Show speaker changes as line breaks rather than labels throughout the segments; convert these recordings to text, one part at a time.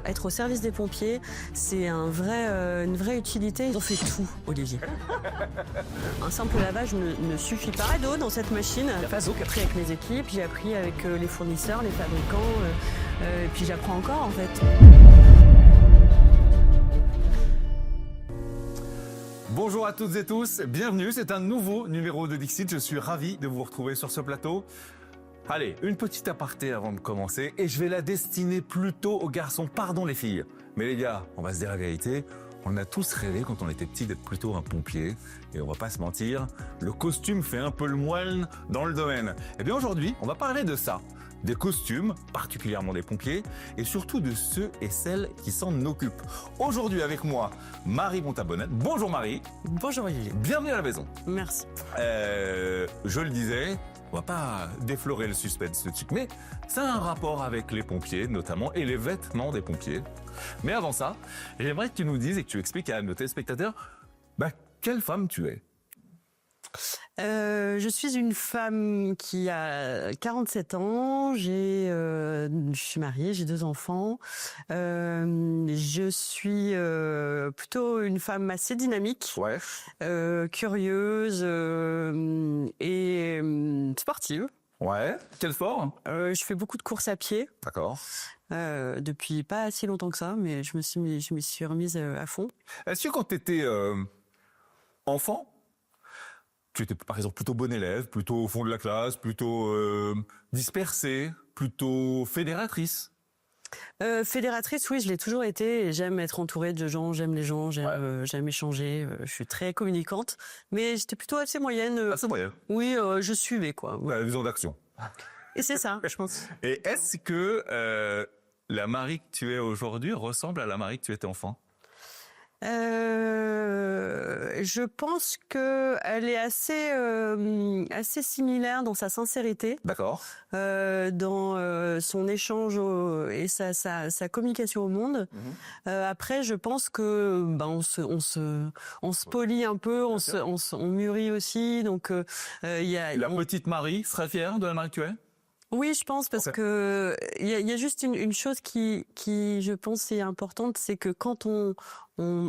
être au service des pompiers, c'est une vraie utilité. Ils ont fait tout, Olivier. Un simple lavage ne suffit pas. Pas d'eau dans cette machine. J'ai appris avec mes équipes, j'ai appris avec les fournisseurs, les fabricants, et puis j'apprends encore en fait.
Bonjour à toutes et tous, bienvenue, c'est un nouveau numéro de Dixit, je suis ravi de vous retrouver sur ce plateau. Allez, une petite aparté avant de commencer, et je vais la destiner plutôt aux garçons, pardon les filles. Mais les gars, on va se dire la vérité, on a tous rêvé quand on était petits d'être plutôt un pompier, et on va pas se mentir, le costume fait un peu le moine dans le domaine. Et bien aujourd'hui, on va parler de ça. Des costumes, particulièrement des pompiers, et surtout de ceux et celles qui s'en occupent. Aujourd'hui avec moi, Marie Montabonnette. Bonjour Marie.
Bonjour Olivier.
Bienvenue à la maison.
Merci.
Je le disais, on va pas déflorer le suspense tout de suite, mais ça a un rapport avec les pompiers notamment, et les vêtements des pompiers. Mais avant ça, j'aimerais que tu nous dises et que tu expliques à nos téléspectateurs, quelle femme tu es.
Je suis une femme qui a 47 ans, je suis mariée, j'ai 2 enfants. Je suis plutôt une femme assez dynamique,
Ouais.
curieuse et sportive.
Ouais. Quel sport?
Je fais beaucoup de courses à pied.
D'accord.
Depuis pas si longtemps que ça, mais je me suis remise à fond.
Est-ce que quand tu étais enfant, tu étais par exemple plutôt bon élève, plutôt au fond de la classe, plutôt dispersée, plutôt fédératrice?
Fédératrice, oui, je l'ai toujours été. Et j'aime être entourée de gens, j'aime les gens, j'aime échanger. Je suis très communicante, mais j'étais plutôt assez moyenne.
Assez moyen.
Oui, je suivais quoi.
La vision d'action.
Et c'est ça, je pense.
Et est-ce que la Marie que tu es aujourd'hui ressemble à la Marie que tu étais enfant?
Je pense que elle est assez similaire dans sa sincérité,
D'accord.
dans son échange et sa communication au monde. Après, je pense que on se polie un peu, on mûrit aussi. Donc
La petite Marie serait fière de la Marie que tu es?
Oui, je pense parce que il y a juste une chose qui je pense est importante, c'est que quand on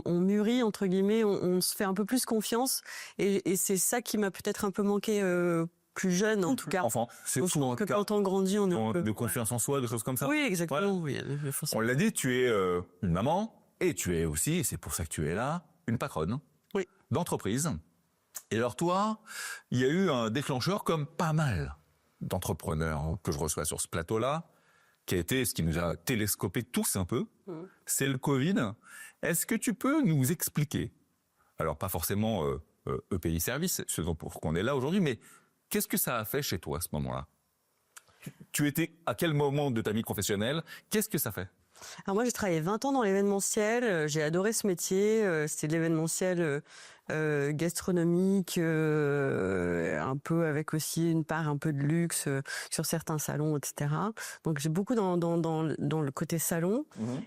mûrit entre guillemets, on se fait un peu plus confiance et c'est ça qui m'a peut-être un peu manqué plus jeune en tout cas.
Enfant, c'est souvent
que quand on grandit, on est un peu
de confiance en soi, des choses comme ça.
Oui, exactement.
Voilà.
Oui,
On l'a dit, tu es une maman et tu es aussi, et c'est pour ça que tu es là, une patronne d'entreprise. Et alors toi, il y a eu un déclencheur comme pas mal d'entrepreneurs que je reçois sur ce plateau-là, qui a été ce qui nous a télescopé tous un peu, c'est le Covid. Est-ce que tu peux nous expliquer, alors pas forcément EPI Service, ce pour qu'on est là aujourd'hui, mais qu'est-ce que ça a fait chez toi à ce moment-là? Tu étais à quel moment de ta vie professionnelle? Qu'est-ce que ça fait?
Alors moi, j'ai travaillé 20 ans dans l'événementiel. J'ai adoré ce métier. C'était de l'événementiel gastronomique, un peu avec aussi une part un peu de luxe sur certains salons, etc. Donc j'ai beaucoup dans le côté salon.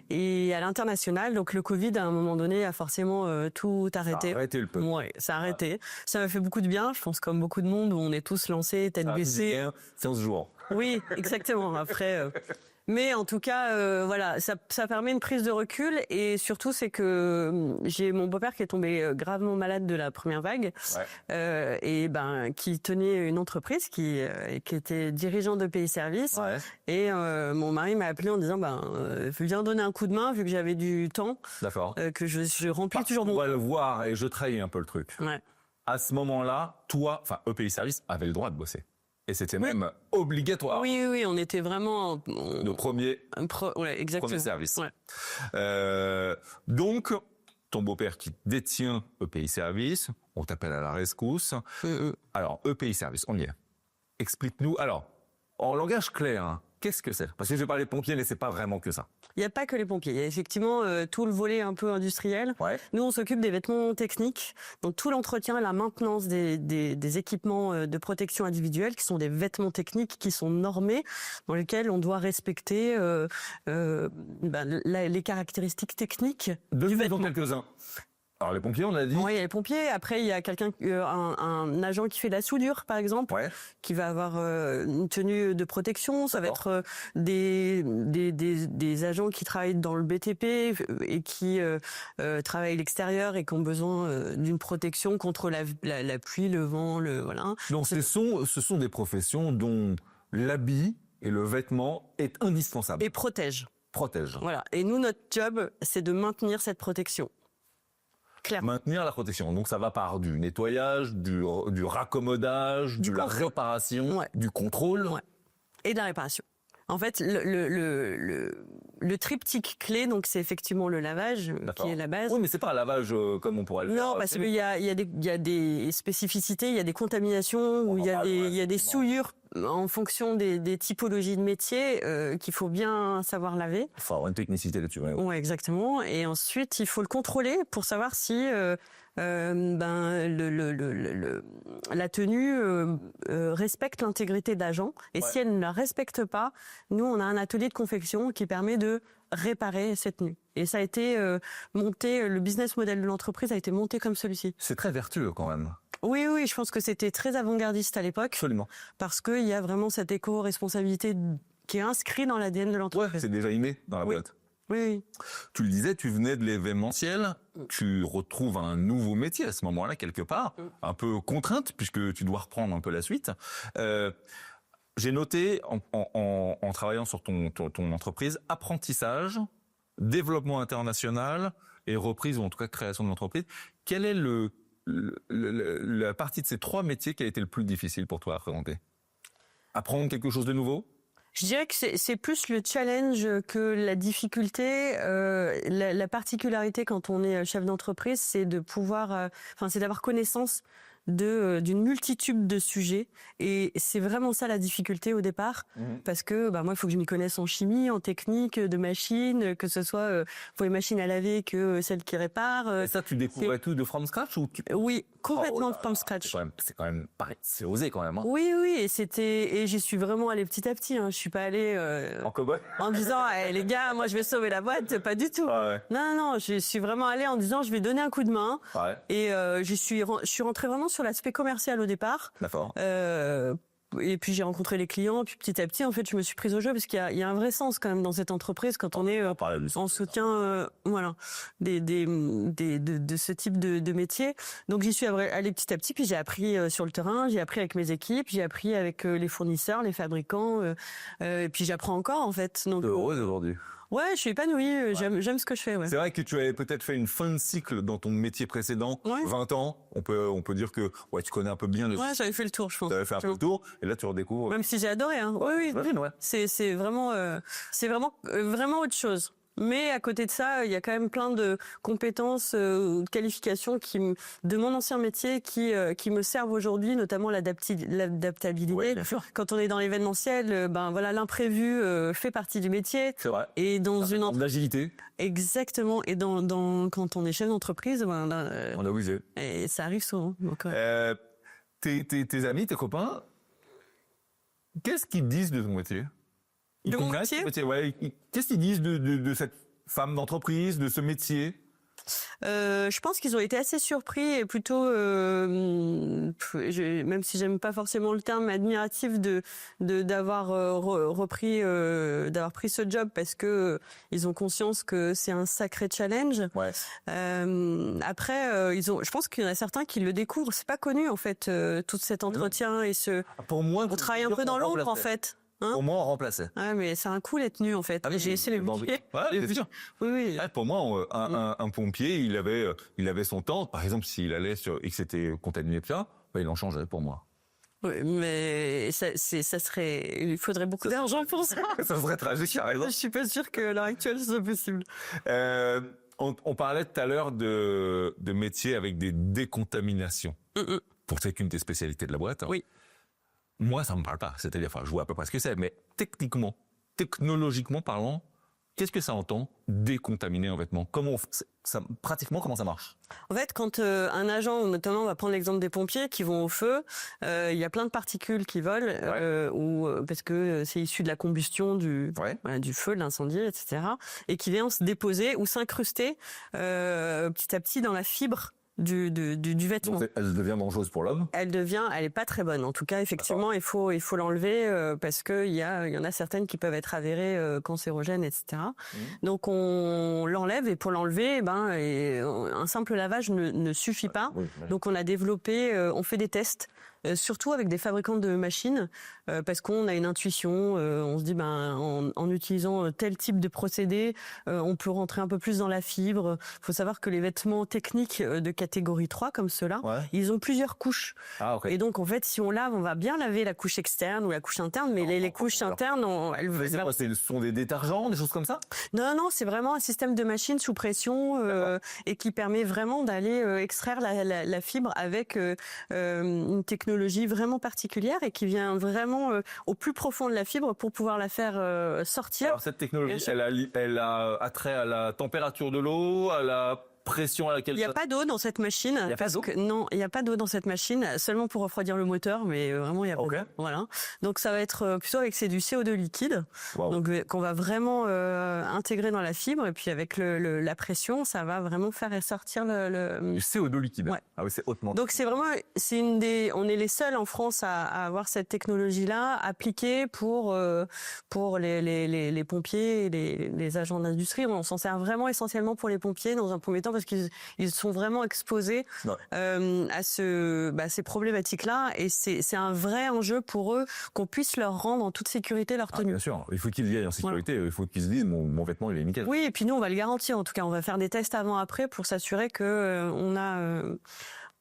Et à l'international, donc le Covid à un moment donné a forcément tout arrêté.
Ça a arrêté le peu.
Ouais, ça a arrêté. Ça m'a fait beaucoup de bien. Je pense comme beaucoup de monde où on est tous lancés, tête baissée.
15 jours.
Oui, exactement. Après. Mais en tout cas, voilà, ça permet une prise de recul et surtout c'est que j'ai mon beau-père qui est tombé gravement malade de la première vague et qui tenait une entreprise qui était dirigeant de pays service et mon mari m'a appelé en disant viens donner un coup de main vu que j'avais du temps.
D'accord.
Que je remplis toujours mon.
On va le voir et je trahis un peu le truc.
Ouais.
À ce moment-là, toi, EPI Service avait le droit de bosser. Et c'était même obligatoire.
Oui, on était vraiment
le premier service.
Ouais.
Donc, ton beau-père qui détient EPI Service, on t'appelle à la rescousse. Alors, EPI Service, on y est. Explique-nous, alors, en langage clair, qu'est-ce que c'est? Parce que je vais parler de pompiers, mais c'est pas vraiment que ça.
Il n'y a pas que les pompiers. Il y a effectivement tout le volet un peu industriel. Nous, on s'occupe des vêtements techniques. Donc, tout l'entretien, la maintenance des équipements de protection individuelle qui sont des vêtements techniques qui sont normés, dans lesquels on doit respecter les caractéristiques techniques du vêtement.
Quelques-uns. Alors les pompiers, on l'a dit.
Oui, il y a les pompiers. Après, il y a quelqu'un, un agent qui fait de la soudure, par exemple,
Ouais.
qui va avoir une tenue de protection. Ça va être des agents qui travaillent dans le BTP et qui travaillent à l'extérieur et qui ont besoin d'une protection contre la pluie, le vent, voilà.
Donc ce sont des professions dont l'habit et le vêtement est indispensable.
Et protège.
Protège.
Voilà. Et nous, notre job, c'est de maintenir cette protection. Clairement.
Maintenir la protection. Donc ça va par du nettoyage, du raccommodage, de la réparation, du contrôle.
Ouais. Et de la réparation. En fait, le triptyque clé, donc c'est effectivement le lavage qui est la base.
Oui, mais c'est pas un lavage comme on pourrait le faire.
Non, parce qu'il y a des spécificités, il y a des contaminations, il y a des souillures en fonction des typologies de métiers qu'il faut bien savoir laver.
Il faut avoir une technicité là-dessus.
Ouais, exactement. Et ensuite, il faut le contrôler pour savoir si la tenue respecte l'intégrité d'agent. Et si elle ne la respecte pas, nous, on a un atelier de confection qui permet de réparer cette tenue. Et ça a été monté, le business model de l'entreprise a été monté comme celui-ci.
C'est très vertueux quand même.
Oui, je pense que c'était très avant-gardiste à l'époque.
Absolument.
Parce qu'il y a vraiment cette éco-responsabilité qui est inscrite dans l'ADN de l'entreprise.
Ouais, c'est déjà inné dans la boîte.
Oui.
Tu le disais, tu venais de l'événementiel, tu retrouves un nouveau métier à ce moment-là, quelque part, un peu contrainte, puisque tu dois reprendre un peu la suite. J'ai noté, en travaillant sur ton entreprise, apprentissage, développement international et reprise, ou en tout cas création de l'entreprise. Quelle est la partie de ces trois métiers qui a été le plus difficile pour toi à présenter? Apprendre quelque chose de nouveau?
Je dirais que c'est plus le challenge que la difficulté. La particularité quand on est chef d'entreprise, c'est de pouvoir, c'est d'avoir connaissance d'une multitude de sujets. Et c'est vraiment ça la difficulté au départ, parce que moi, il faut que je m'y connaisse en chimie, en technique, de machines, que ce soit pour les machines à laver que celles qui réparent.
Et ça, tu découvrais tout de from scratch ou
Oui, complètement from scratch.
C'est quand même pareil, c'est osé quand même. Hein.
Oui, et j'y suis vraiment allée petit à petit. Je suis pas allée
en cow-boy
en disant les gars, moi je vais sauver la boîte, pas du tout.
Ah ouais.
Non, je suis vraiment allée en disant je vais donner un coup de main.
Ouais.
Et je suis rentrée vraiment sur l'aspect commercial au départ.
D'accord.
Et puis j'ai rencontré les clients, puis petit à petit, en fait, je me suis prise au jeu parce qu'il y a un vrai sens quand même dans cette entreprise quand on est en soutien, de ce type de métier. Donc j'y suis allée petit à petit, puis j'ai appris sur le terrain, j'ai appris avec mes équipes, j'ai appris avec les fournisseurs, les fabricants, et puis j'apprends encore en fait. Donc,
t'es heureuse aujourd'hui?
Ouais, je suis épanouie, j'aime ce que je fais. Ouais.
C'est vrai que tu avais peut-être fait une fin de cycle dans ton métier précédent, 20 ans. On peut dire que tu connais un peu bien.
Ouais, j'avais fait le tour, je pense.
Tu avais fait un peu le tour, et là tu redécouvres.
Même si j'ai adoré, hein. Oui.
Ouais.
C'est vraiment autre chose. Mais à côté de ça, il y a quand même plein de compétences, de qualifications de mon ancien métier qui me servent aujourd'hui, notamment l'adaptabilité.
Oui, bien sûr.
Quand on est dans l'événementiel, l'imprévu fait partie du métier.
C'est vrai.
Et dans
l'agilité.
Exactement. Et quand on est chef d'entreprise,
on a osé.
Et ça arrive souvent. Donc,
tes amis, tes copains, qu'est-ce qu'ils disent de ton métier?
De mon métier?
Qu'est-ce qu'ils disent de cette femme d'entreprise, de ce métier?
Je pense qu'ils ont été assez surpris et plutôt, même si j'aime pas forcément le terme, admiratif d'avoir pris ce job parce que ils ont conscience que c'est un sacré challenge.
Ouais.
Après, je pense qu'il y en a certains qui le découvrent. C'est pas connu en fait tout cet entretien et
Pour moi,
on travaille un peu dans l'ombre en fait.
Hein? Pour moi, on remplaçait.
Ouais, mais c'est un coup les tenues en fait. J'ai essayé les pompiers.
Ouais, c'est sûr.
Oui.
Ouais, pour moi, un pompier, il avait son temps. Par exemple, s'il allait et que c'était contaminé pia, il en changeait pour moi.
Oui, mais il faudrait beaucoup d'argent pour ça.
Ça serait tragique, par exemple.
Je suis pas sûre que à l'heure actuelle ce soit possible.
On parlait tout à l'heure de métiers avec des décontaminations. Pour chacune des spécialités de la boîte.
Oui.
Moi, ça me parle pas. C'est-à-dire, je vois à peu près ce que c'est, mais technologiquement parlant, qu'est-ce que ça entend décontaminer un vêtement? pratiquement, comment ça marche?
En fait, quand un agent, notamment, on va prendre l'exemple des pompiers qui vont au feu, il y a plein de particules qui volent, parce que c'est issu de la combustion du feu, de l'incendie, etc., et qui viennent se déposer ou s'incruster petit à petit dans la fibre du vêtement.
Donc elle devient dangereuse pour l'homme.
Elle est pas très bonne. En tout cas, effectivement, il faut l'enlever parce que il y en a certaines qui peuvent être avérées cancérogènes, etc. Donc on l'enlève et pour l'enlever, un simple lavage ne suffit pas. Donc on a développé, on fait des tests. Surtout avec des fabricants de machines, parce qu'on a une intuition, on se dit en utilisant tel type de procédé, on peut rentrer un peu plus dans la fibre. Il faut savoir que les vêtements techniques de catégorie 3 comme ceux-là, ils ont plusieurs couches. Et donc en fait, si on lave, on va bien laver la couche externe ou la couche interne, mais les couches internes,
ce sont des détergents, des choses comme ça?
Non, c'est vraiment un système de machine sous pression et qui permet vraiment d'aller extraire la fibre avec une technologie vraiment particulière et qui vient vraiment au plus profond de la fibre pour pouvoir la faire sortir.
Alors cette technologie, elle a attrait à la température de l'eau, à la pression à laquelle...
Il n'y a pas d'eau dans cette machine.
Il n'y a pas d'eau?
Non, il n'y a pas d'eau dans cette machine, seulement pour refroidir le moteur, mais vraiment il n'y a pas d'eau. Voilà. Donc ça va être plutôt c'est du CO2 liquide, donc qu'on va vraiment intégrer dans la fibre et puis avec la pression, ça va vraiment faire sortir le
CO2 liquide. Ah oui, c'est hautement.
Donc c'est vraiment, on est les seuls en France à avoir cette technologie-là appliquée pour les pompiers et les agents d'industrie. On s'en sert vraiment essentiellement pour les pompiers dans un premier temps parce qu'ils sont vraiment exposés à ces problématiques-là et c'est un vrai enjeu pour eux qu'on puisse leur rendre en toute sécurité leur tenue.
Bien sûr, il faut qu'ils y aillent en sécurité, il faut qu'ils se disent mon vêtement il est nickel.
Oui, et puis nous on va le garantir en tout cas, on va faire des tests avant-après pour s'assurer que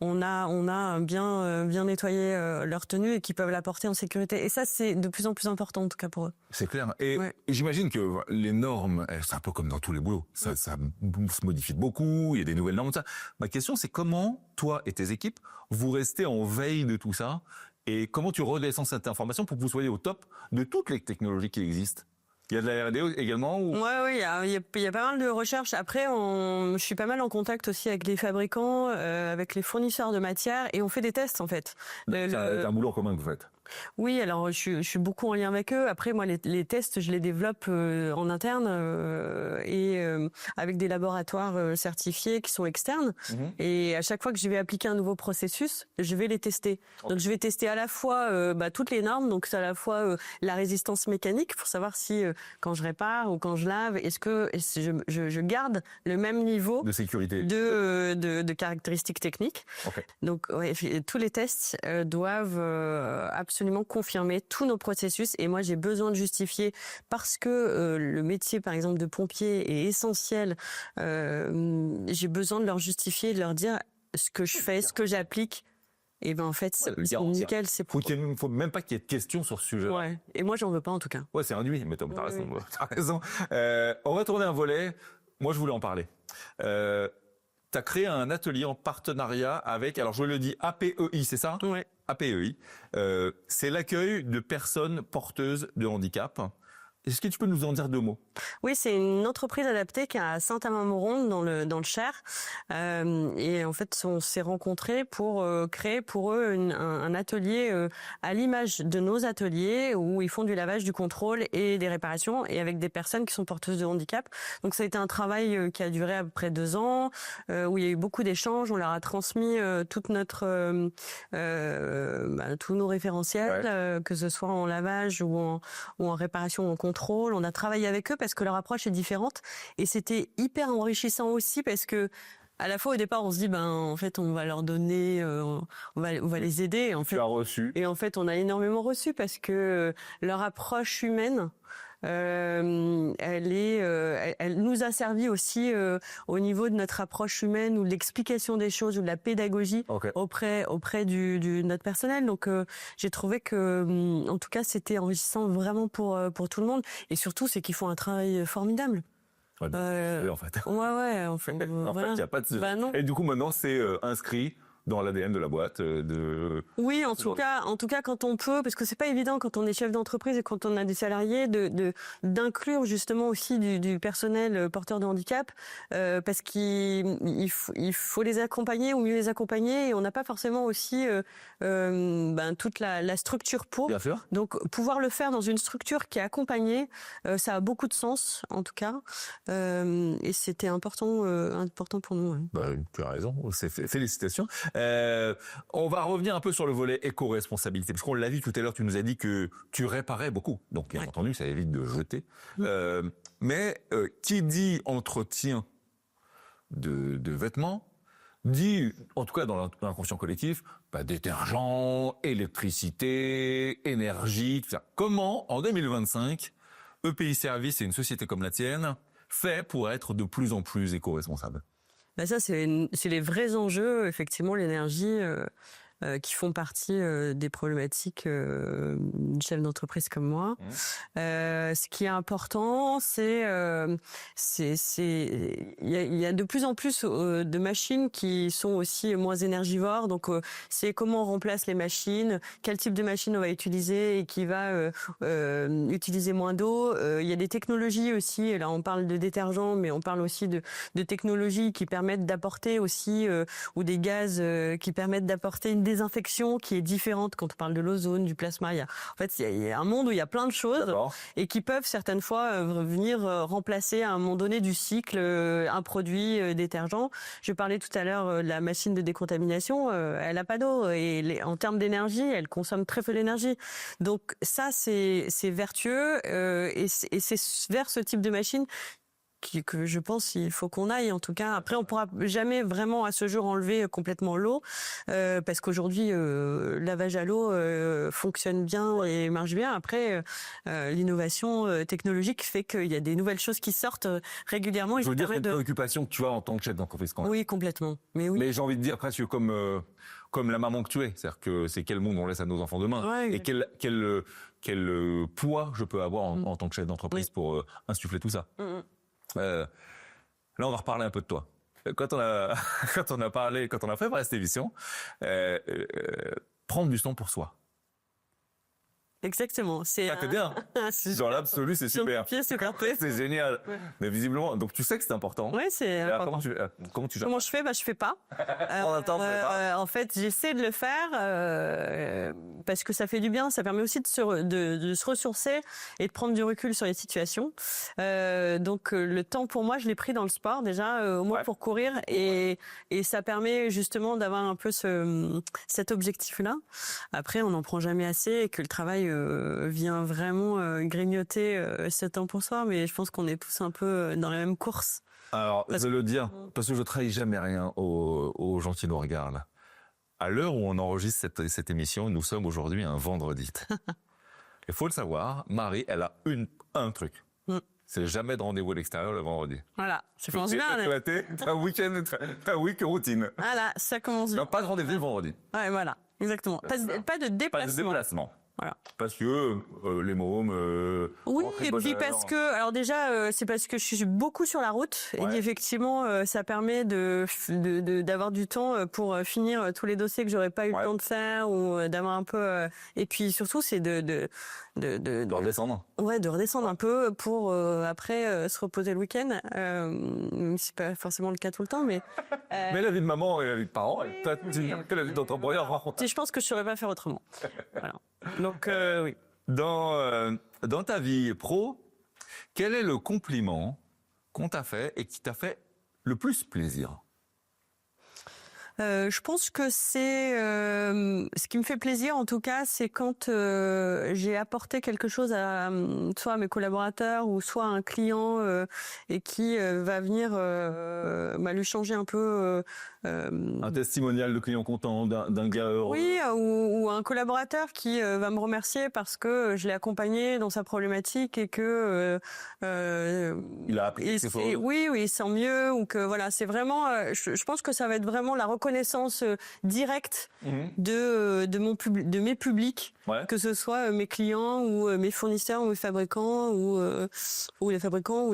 on a bien nettoyé leur tenue et qu'ils peuvent la porter en sécurité. Et ça, c'est de plus en plus important, en tout cas pour eux.
C'est clair. Et j'imagine que les normes, c'est un peu comme dans tous les boulots. Ça se modifie beaucoup, il y a des nouvelles normes. Ça. Ma question, c'est comment, toi et tes équipes, vous restez en veille de tout ça et comment tu redescends cette information pour que vous soyez au top de toutes les technologies qui existent? Il y a de la R&D également ou...
Oui, il y a pas mal de recherches. Après, je suis pas mal en contact aussi avec les fabricants, avec les fournisseurs de matières, et on fait des tests en fait.
C'est un boulot en commun que vous faites.
Oui, alors je suis beaucoup en lien avec eux. Après, moi, les tests, je les développe en interne et avec des laboratoires certifiés qui sont externes. Et à chaque fois que je vais appliquer un nouveau processus, je vais les tester. Donc, je vais tester à la fois toutes les normes, donc c'est à la fois la résistance mécanique pour savoir si quand je répare ou quand je lave, est-ce que je garde le même niveau
de sécurité,
de caractéristiques techniques. Donc, tous les tests doivent absolument confirmer tous nos processus et moi j'ai besoin de justifier parce que le métier par exemple de pompier est essentiel, j'ai besoin de leur justifier, de leur dire ce que je fais, ce que j'applique. Et en fait, c'est nickel, c'est
faut même pas qu'il y ait de questions sur ce sujet.
Et moi j'en veux pas en tout cas.
C'est induit, mais t'as raison. On va tourner un volet. Moi je voulais en parler. Tu as créé un atelier en partenariat avec, alors je le dis, APEI, c'est ça? APEI. C'est l'accueil de personnes porteuses de handicap. Est-ce que tu peux nous en dire deux mots?
Oui, c'est une entreprise adaptée qui est à Saint-Amand-Montrond dans le Cher. Et en fait, on s'est rencontrés pour créer pour eux un atelier à l'image de nos ateliers où ils font du lavage, du contrôle et des réparations et avec des personnes qui sont porteuses de handicap. Donc ça a été un travail qui a duré à peu près 2 ans, où il y a eu beaucoup d'échanges. On leur a transmis toute notre tous nos référentiels, que ce soit en lavage ou en réparation ou en contrôle. On a travaillé avec eux parce que leur approche est différente et c'était hyper enrichissant aussi parce que à la fois au départ on se dit en fait on va leur donner on va les aider en fait.
Tu as reçu.
Et en fait on a énormément reçu parce que leur approche humaine elle nous a servi aussi au niveau de notre approche humaine ou de l'explication des choses ou de la pédagogie auprès de notre personnel. Donc j'ai trouvé que en tout cas c'était enrichissant vraiment pour tout le monde et surtout c'est qu'ils font un travail formidable.
En fait.
En fait,
il n'y a pas de... Et du coup maintenant c'est inscrit. dans l'ADN de la boîte.
Oui, en tout cas, quand on peut, parce que c'est pas évident quand on est chef d'entreprise et quand on a des salariés, d'inclure justement aussi du personnel porteur de handicap, parce qu'il faut les accompagner ou mieux les accompagner, et on n'a pas forcément aussi toute la structure pour.
Bien sûr.
Donc pouvoir le faire dans une structure qui est accompagnée, ça a beaucoup de sens en tout cas, et c'était important pour nous. Ouais.
Tu as raison, félicitations. On va revenir un peu sur le volet éco-responsabilité, parce qu'on l'a vu tout à l'heure, tu nous as dit que tu réparais beaucoup, donc bien entendu ça évite de jeter. Mais qui dit entretien de vêtements, dit, en tout cas dans l'inconscient collectif, détergent, électricité, énergie, tout ça. Comment, en 2025, EPI Service et une société comme la tienne fait pour être de plus en plus éco-responsable?
Ça, c'est les vrais enjeux, effectivement, l'énergie, qui font partie des problématiques d'une chef d'entreprise comme moi. Ce qui est important, il y a de plus en plus de machines qui sont aussi moins énergivores. Donc, c'est comment on remplace les machines, quel type de machine on va utiliser et qui va utiliser moins d'eau. Il y a des technologies aussi. Et là, on parle de détergents, mais on parle aussi de technologies qui permettent d'apporter aussi, ou des gaz qui permettent d'apporter une désinfection qui est différente quand on parle de l'ozone, du plasma. Il y a un monde où il y a plein de choses et qui peuvent certaines fois venir remplacer à un moment donné du cycle un produit détergent. Je parlais tout à l'heure de la machine de décontamination, elle n'a pas d'eau et en termes d'énergie, elle consomme très peu d'énergie. Donc ça, c'est vertueux et c'est vers ce type de machine que je pense il faut qu'on aille. En tout cas, après on pourra jamais vraiment à ce jour enlever complètement l'eau parce qu'aujourd'hui lavage à l'eau fonctionne bien et marche bien. Après l'innovation technologique fait qu'il y a des nouvelles choses qui sortent régulièrement.
Je veux dire, c'est une préoccupation que tu as en tant que chef d'entreprise quand même.
Oui, complètement. Mais
j'ai envie de dire presque comme la maman que tu es, c'est-à-dire que c'est quel monde on laisse à nos enfants demain et quel poids je peux avoir en tant que chef d'entreprise pour insuffler tout ça. Là, on va reparler un peu de toi. Quand on a préparé cette émission, prendre du temps pour soi.
Exactement.
C'est bien. Dans l'absolu, c'est super. C'est génial. Ouais. Mais visiblement, donc tu sais que c'est important.
Oui, c'est important. Comment je fais ? Je fais pas. En fait, j'essaie de le faire parce que ça fait du bien. Ça permet aussi de se ressourcer et de prendre du recul sur les situations. Donc le temps pour moi, je l'ai pris dans le sport déjà, au moins pour courir et ça permet justement d'avoir un peu cet objectif-là. Après, on n'en prend jamais assez et que le travail vient vraiment grignoter ce temps pour soi, mais je pense qu'on est tous un peu dans la même course.
Alors, je vais le dire, parce que je trahis jamais rien aux gens qui nous regardent. À l'heure où on enregistre cette émission, nous sommes aujourd'hui un vendredi. Il faut le savoir, Marie, elle a un truc. C'est jamais de rendez-vous à l'extérieur le vendredi.
Voilà, ça commence bien.
T'as un week routine.
Voilà, ça commence bien.
Non, pas de rendez-vous le vendredi.
Ouais, voilà, exactement. Pas de déplacement.
Pas de déplacement.
Voilà.
Parce que les mômes.
Oui, et puis parce que, alors déjà, c'est parce que je suis beaucoup sur la route et qu'effectivement, ça permet d'avoir du temps pour finir tous les dossiers que j'aurais pas eu le temps de faire ou d'avoir un peu. Et puis surtout, c'est de
redescendre.
Ouais, de redescendre un peu pour après se reposer le week-end. C'est pas forcément le cas tout le temps, mais.
Mais la vie de maman et la vie de parents, la vie d'entrepreneur.
Je pense que je saurais pas faire autrement. Voilà. Donc oui.
Dans ta vie pro, quel est le compliment qu'on t'a fait et qui t'a fait le plus plaisir ?
Je pense que c'est ce qui me fait plaisir en tout cas, c'est quand j'ai apporté quelque chose soit à mes collaborateurs ou soit à un client et qui va venir lui changer un peu
un testimonial de client content d'un gars heureux.
Oui, ou un collaborateur qui va me remercier parce que je l'ai accompagné dans sa problématique et que
il a appris ses fautes.
Oui, il sent mieux ou que voilà, c'est vraiment je pense que ça va être vraiment la reconnaissance directe de mes publics, que ce soit mes clients ou mes fournisseurs ou mes fabricants ou les fabricants ou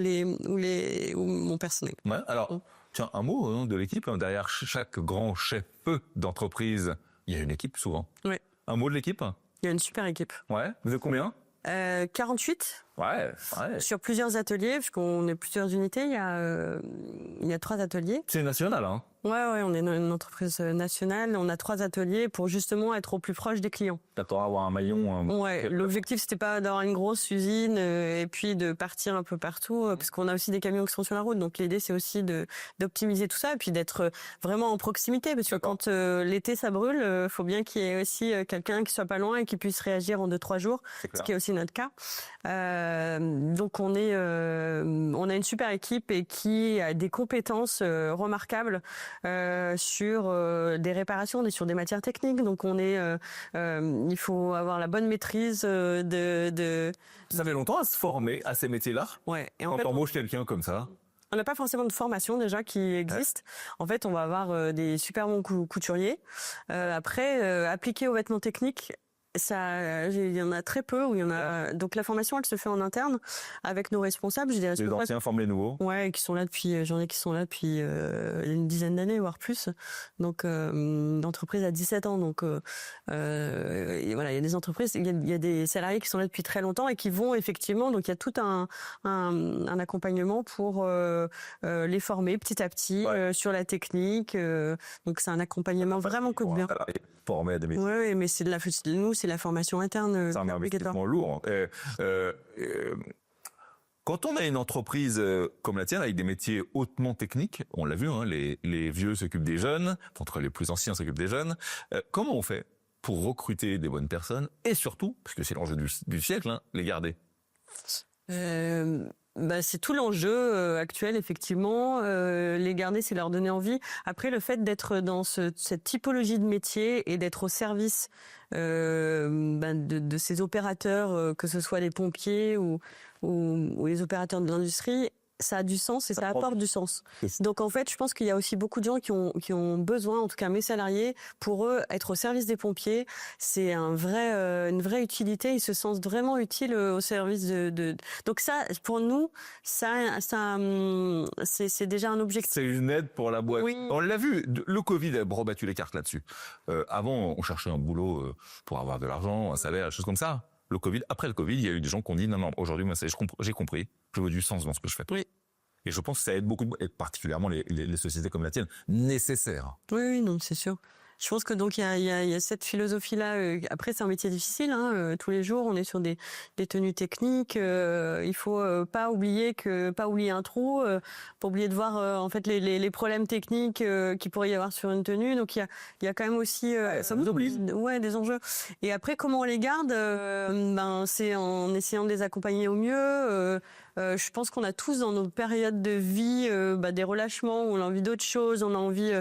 mon personnel.
Alors Tiens, un mot hein, de l'équipe. Hein. Derrière chaque grand chef d'entreprise, il y a une équipe souvent.
Oui.
Un mot de l'équipe?
Il y a une super équipe.
Ouais. Vous êtes combien?
48.
Ouais.
Sur plusieurs ateliers, parce qu'on est plusieurs unités, il y a 3 ateliers.
C'est national, hein?
Ouais, on est une entreprise nationale. On a 3 ateliers pour justement être au plus proche des clients.
T'attends à avoir un maillon.
Ouais, l'objectif c'était pas d'avoir une grosse usine et puis de partir un peu partout, parce qu'on a aussi des camions qui sont sur la route. Donc l'idée c'est aussi d'optimiser tout ça et puis d'être vraiment en proximité, parce que quand l'été ça brûle, faut bien qu'il y ait aussi quelqu'un qui soit pas loin et qui puisse réagir en 2-3 jours, ce qui est aussi notre cas. Donc on a une super équipe et qui a des compétences remarquables sur des réparations, on est sur des matières techniques, donc il faut avoir la bonne maîtrise
Ça fait longtemps à se former à ces métiers-là.
Ouais. Et
quand on embauche quelqu'un comme ça.
On n'a pas forcément de formation déjà qui existe. En fait, on va avoir des super bons couturiers. Après, appliqué aux vêtements techniques, il y en a très peu, où il y en a. Donc la formation, elle se fait en interne avec nos responsables.
Les anciens forment les nouveaux.
Ouais, qui sont là depuis. J'en ai qui sont là depuis une dizaine d'années, voire plus. Donc l'entreprise a 17 ans. Donc et voilà, il y a des entreprises, il y a des salariés qui sont là depuis très longtemps et qui vont effectivement. Donc il y a tout un accompagnement pour les former petit à petit sur la technique. Donc c'est un accompagnement vraiment coup de bien.
Formé à des métiers.
Oui, mais c'est c'est la formation interne.
C'est un investissement lourd. Quand on a une entreprise comme la tienne, avec des métiers hautement techniques, on l'a vu, hein, les vieux s'occupent des jeunes, entre les plus anciens s'occupent des jeunes, comment on fait pour recruter des bonnes personnes et surtout, parce que c'est l'enjeu du siècle, hein, les garder?
C'est tout l'enjeu actuel, effectivement. Les garder, c'est leur donner envie. Après, le fait d'être dans cette typologie de métier et d'être au service de ces opérateurs, que ce soit les pompiers ou les opérateurs de l'industrie, ça a du sens et ça apporte du sens. Donc en fait, je pense qu'il y a aussi beaucoup de gens qui ont besoin, en tout cas mes salariés, pour eux, être au service des pompiers, c'est une vraie utilité. Ils se sentent vraiment utiles au service Donc ça, pour nous, c'est déjà un objectif.
C'est une aide pour la boîte.
Oui.
On l'a vu, le Covid a rebattu les cartes là-dessus. Avant, on cherchait un boulot pour avoir de l'argent, un salaire, des choses comme ça. Après le Covid, il y a eu des gens qui ont dit non, aujourd'hui, moi, j'ai compris, je veux du sens dans ce que je fais.
Oui.
Et je pense que ça aide beaucoup, et particulièrement les sociétés comme la tienne, nécessaires.
Oui, non, c'est sûr. Je pense que donc il y a cette philosophie-là. Après, c'est un métier difficile. Tous les jours, on est sur des tenues techniques. Il faut pas oublier un trou, pas oublier de voir en fait les problèmes techniques qu'il pourrait y avoir sur une tenue. Donc il y a quand même aussi
ça nous oblige.
des enjeux. Et après, comment on les garde c'est en essayant de les accompagner au mieux. Je pense qu'on a tous dans nos périodes de vie des relâchements où on a envie d'autre chose, on a envie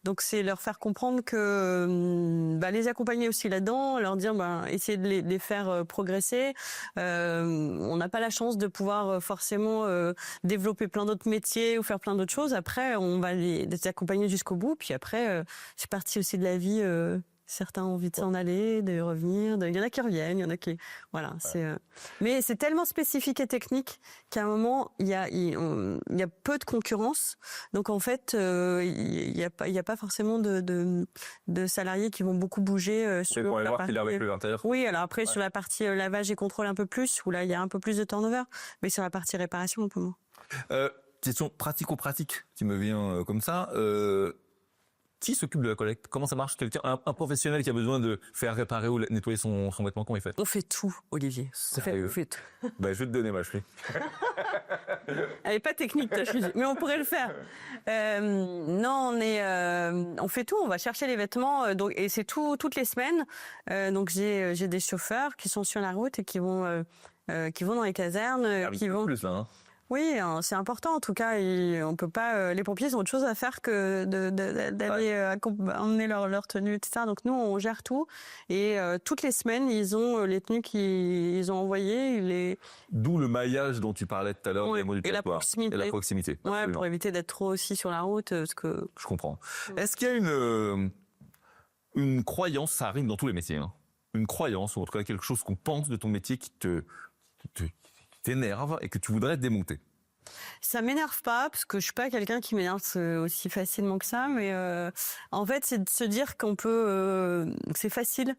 donc c'est leur faire comprendre que les accompagner aussi là-dedans, leur dire essayer de les faire progresser. On n'a pas la chance de pouvoir forcément développer plein d'autres métiers ou faire plein d'autres choses. Après, on va les accompagner jusqu'au bout. Puis après, c'est partie aussi de la vie. Certains ont envie de s'en aller, de revenir. Il y en a qui reviennent, il y en a qui... Voilà. Ouais. Mais c'est tellement spécifique et technique qu'à un moment, il y a peu de concurrence. Donc en fait, il y a pas forcément de salariés qui vont beaucoup bouger sur la partie...
avec le intérieur.
Oui, alors après, sur la partie lavage et contrôle un peu plus, où là, il y a un peu plus de turnover. Mais sur la partie réparation, un peu moins.
Question pratico-pratique qui me vient comme ça. Qui s'occupe de la collecte? Comment ça marche? Un professionnel qui a besoin de faire réparer ou nettoyer son vêtement, comment il fait?
On fait tout, Olivier. On fait tout.
Je vais te donner ma chemise.
Elle est pas technique ta chemise, mais on pourrait le faire. Non, on fait tout. On va chercher les vêtements, et c'est tout toutes les semaines. Donc j'ai des chauffeurs qui sont sur la route et qui vont dans les casernes, qui vont.
Plus là. Hein.
Oui, c'est important. En tout cas, on peut pas. Les pompiers ont autre chose à faire que d'aller emmener leur tenue, etc. Donc nous, on gère tout et toutes les semaines, ils ont les tenues qu'ils ont envoyées.
D'où le maillage dont tu parlais tout à l'heure,
et la proximité.
Et la proximité.
Ouais, pour éviter d'être trop aussi sur la route, parce que.
Je comprends. Est-ce qu'il y a une croyance, ça arrive dans tous les métiers, hein, une croyance ou en tout cas quelque chose qu'on pense de ton métier qui t'énerve et que tu voudrais démonter?
Ça m'énerve pas, parce que je suis pas quelqu'un qui m'énerve aussi facilement que ça, mais en fait, c'est de se dire que c'est facile.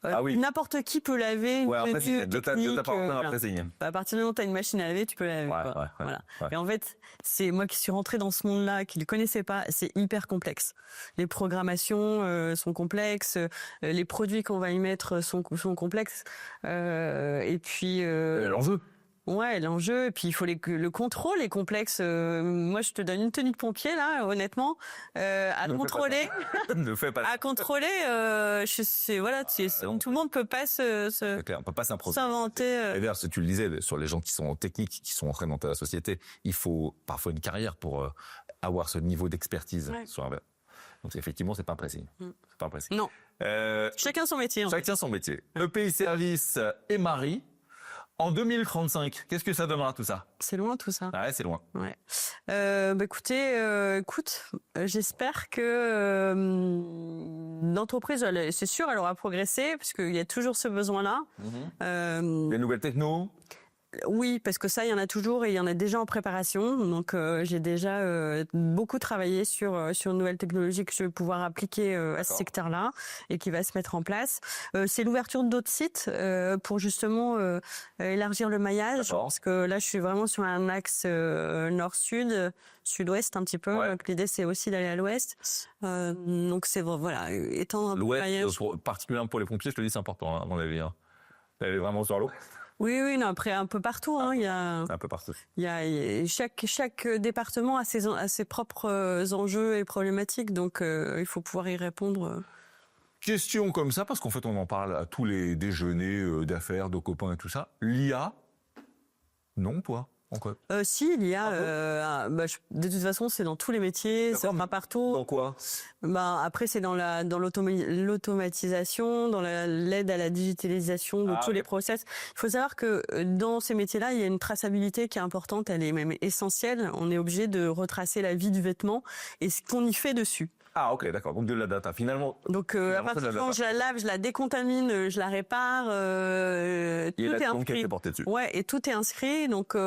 Ah oui.
N'importe qui peut laver.
Ouais, en fait, c'est de t'apporter un pressing.
À partir du moment où tu as une machine à laver, tu peux laver. Voilà. Et en fait, c'est moi qui suis rentrée dans ce monde-là, qui ne le connaissais pas, c'est hyper complexe. Les programmations sont complexes, les produits qu'on va y mettre sont complexes. Et puis...
l'enjeu.
Ouais, l'enjeu, et puis il faut le contrôle est complexe. Moi, je te donne une tenue de pompier là, honnêtement, à contrôler,
ne fais pas.
À contrôler. Tout le monde peut pas
C'est clair, on peut pas
s'inventer.
Et d'ailleurs, tu le disais sur les gens qui sont techniques, qui sont entrés dans ta société, il faut parfois une carrière pour avoir ce niveau d'expertise sur un. Donc effectivement, c'est pas un pressing. C'est pas un pressing.
Non. Chacun son métier.
Chacun son métier. EPI Service et Marie. En 2035, qu'est-ce que ça donnera tout ça?
C'est loin tout ça.
Ouais, c'est loin.
Ouais. Écoute, j'espère que l'entreprise, c'est sûr, elle aura progressé parce qu'il y a toujours ce besoin-là.
Les nouvelles techno.
Oui, parce que ça, il y en a toujours et il y en a déjà en préparation. Donc, j'ai déjà beaucoup travaillé sur une nouvelle technologie que je vais pouvoir appliquer à ce secteur-là et qui va se mettre en place. C'est l'ouverture d'autres sites pour justement élargir le maillage. Parce que là, je suis vraiment sur un axe nord-sud, sud-ouest un petit peu.
Ouais.
Donc, l'idée, c'est aussi d'aller à l'ouest. Donc, c'est voilà, étendre le maillage.
Particulièrement pour les pompiers, je te dis, c'est important à mon avis. D'aller vraiment sur l'eau.
Oui, non, après un peu partout, il y a
un peu partout.
Il y a chaque département a ses propres enjeux et problématiques, donc il faut pouvoir y répondre.
Question comme ça, parce qu'en fait on en parle à tous les déjeuners d'affaires, de copains et tout ça. L'IA, non, toi?
Si, il y a. De toute façon, c'est dans tous les métiers, ça va partout.
Dans quoi?
Après, c'est dans l'automatisation, dans l'aide à la digitalisation de tous les process. Il faut savoir que dans ces métiers-là, il y a une traçabilité qui est importante, elle est même essentielle. On est obligé de retracer la vie du vêtement et ce qu'on y fait dessus.
Ah ok, d'accord, donc de la data finalement.
Donc à partir du moment où je la lave, je la décontamine, je la répare, tout est inscrit. Ouais, et tout est inscrit. Donc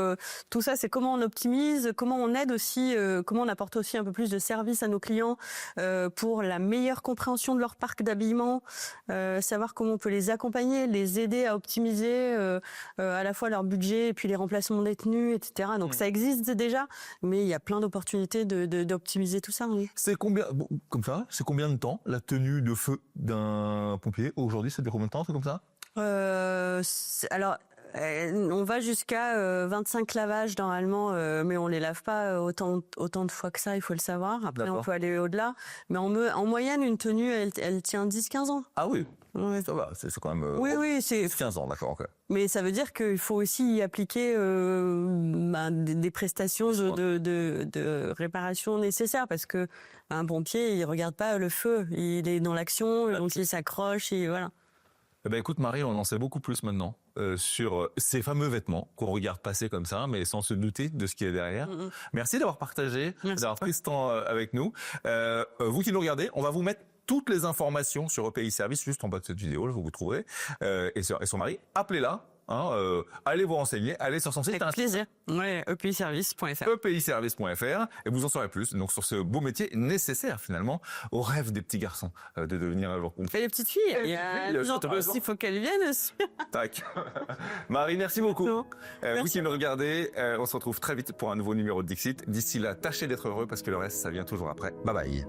tout ça, c'est comment on optimise, comment on aide aussi, comment on apporte aussi un peu plus de service à nos clients pour la meilleure compréhension de leur parc d'habillement, savoir comment on peut les accompagner, les aider à optimiser à la fois leur budget et puis les remplacements des tenues, etc. Donc ça existe déjà, mais il y a plein d'opportunités d'optimiser tout ça. Oui.
C'est combien comme ça, c'est combien de temps la tenue de feu d'un pompier? Aujourd'hui, ça dure combien de temps, c'est comme ça?
Alors, on va jusqu'à 25 lavages normalement, mais on les lave pas autant de fois que ça, il faut le savoir. Après, on peut aller au-delà. Mais en moyenne, une tenue, elle tient 10-15 ans.
Ah oui. Ouais. Ça va, c'est quand même.
Oui, c'est
15 ans, d'accord. Okay.
Mais ça veut dire qu'il faut aussi y appliquer des prestations de réparation nécessaires, parce que un pompier, il regarde pas le feu, il est dans l'action, donc il s'accroche et voilà.
Eh ben écoute Marie, on en sait beaucoup plus maintenant sur ces fameux vêtements qu'on regarde passer comme ça, mais sans se douter de ce qu'il y a derrière. Merci d'avoir partagé, d'avoir pris ce temps avec nous. Vous qui nous regardez, on va vous mettre toutes les informations sur EPI Service juste en bas de cette vidéo, vous trouverez, et sur Marie. Appelez-la. Allez vous renseigner, allez sur son site.
Avec plaisir. Ouais, episervice.fr.
episervice.fr et vous en saurez plus donc sur ce beau métier nécessaire finalement au rêve des petits garçons de devenir un jour pompier.
Et les petites filles, il y a des gens aussi, il faut qu'elles viennent aussi.
Tac. Marie, merci beaucoup. Vous qui nous regardez, on se retrouve très vite pour un nouveau numéro de Dixit. D'ici là, tâchez d'être heureux parce que le reste, ça vient toujours après. Bye bye.